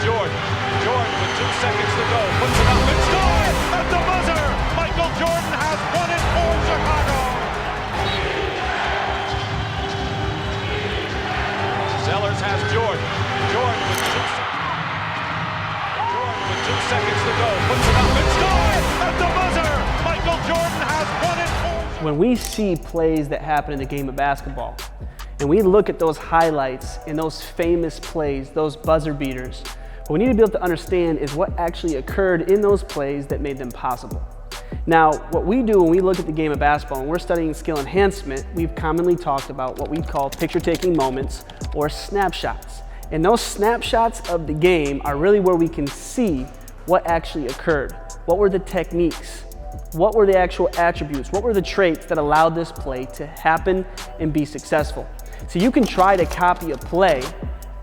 Jordan. Jordan with 2 seconds to go. Puts it up and scores at the buzzer. Michael Jordan has won it for Chicago. Sellers has Jordan. Jordan with 2 seconds to go. Puts it up and scores at the buzzer. Michael Jordan has won it for Chicago. When we see plays that happen in the game of basketball, and we look at those highlights and those famous plays, those buzzer beaters, what we need to be able to understand is what actually occurred in those plays that made them possible. Now, what we do when we look at the game of basketball and we're studying skill enhancement, we've commonly talked about what we call picture-taking moments or snapshots. And those snapshots of the game are really where we can see what actually occurred. What were the techniques? What were the actual attributes? What were the traits that allowed this play to happen and be successful? So you can try to copy a play,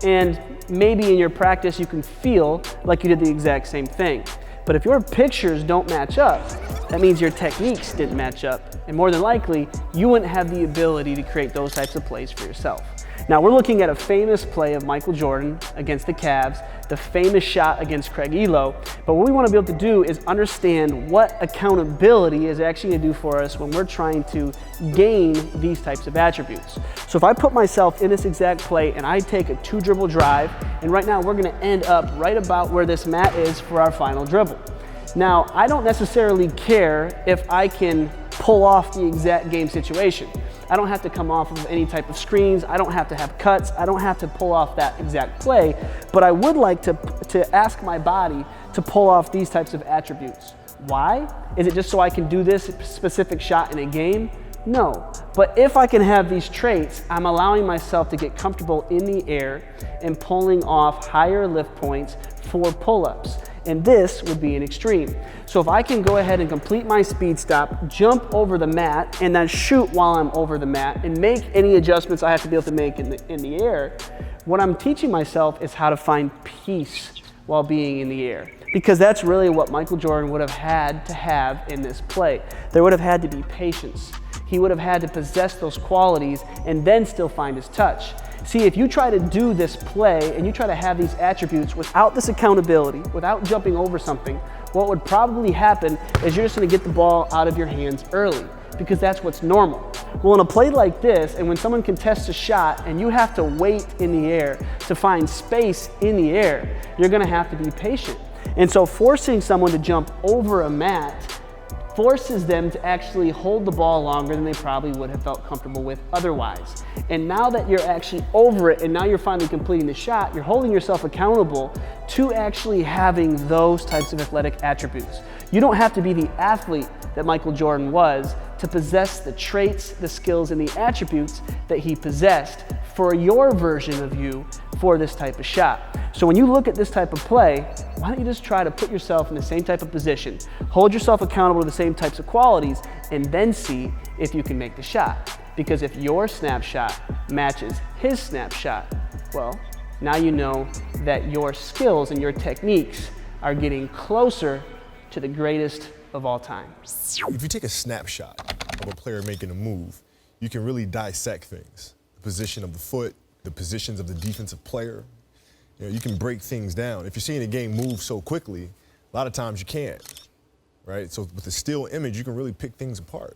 and maybe in your practice you can feel like you did the exact same thing. But if your pictures don't match up, that means your techniques didn't match up. And more than likely, you wouldn't have the ability to create those types of plays for yourself. Now we're looking at a famous play of Michael Jordan against the Cavs, the famous shot against Craig Elo. But what we want to be able to do is understand what accountability is actually going to do for us when we're trying to gain these types of attributes. So if I put myself in this exact play and I take a 2-dribble drive, and right now we're going to end up right about where this mat is for our final dribble. Now, I don't necessarily care if I can pull off the exact game situation. I don't have to come off of any type of screens. I don't have to have cuts. I don't have to pull off that exact play, but I would like to ask my body to pull off these types of attributes. Why? Is it just so I can do this specific shot in a game? No, but if I can have these traits, I'm allowing myself to get comfortable in the air and pulling off higher lift points for pull-ups. And this would be an extreme. So if I can go ahead and complete my speed stop, jump over the mat, and then shoot while I'm over the mat and make any adjustments I have to be able to make in the air, what I'm teaching myself is how to find peace while being in the air. Because that's really what Michael Jordan would have had to have in this play. There would have had to be patience. He would have had to possess those qualities and then still find his touch. See, if you try to do this play and you try to have these attributes without this accountability, without jumping over something, what would probably happen is you're just going to get the ball out of your hands early, because that's what's normal. Well, in a play like this, and when someone contests a shot and you have to wait in the air to find space in the air, you're going to have to be patient. And so forcing someone to jump over a mat forces them to actually hold the ball longer than they probably would have felt comfortable with otherwise. And now that you're actually over it and now you're finally completing the shot, you're holding yourself accountable to actually having those types of athletic attributes. You don't have to be the athlete that Michael Jordan was to possess the traits, the skills, and the attributes that he possessed for your version of you for this type of shot. So when you look at this type of play, why don't you just try to put yourself in the same type of position, hold yourself accountable to the same types of qualities, and then see if you can make the shot. Because if your snapshot matches his snapshot, well, now you know that your skills and your techniques are getting closer to the greatest of all time. If you take a snapshot of a player making a move, you can really dissect things. The position of the foot, the positions of the defensive player. You know, you can break things down. If you're seeing a game move so quickly, a lot of times you can't, right? So with a still image, you can really pick things apart.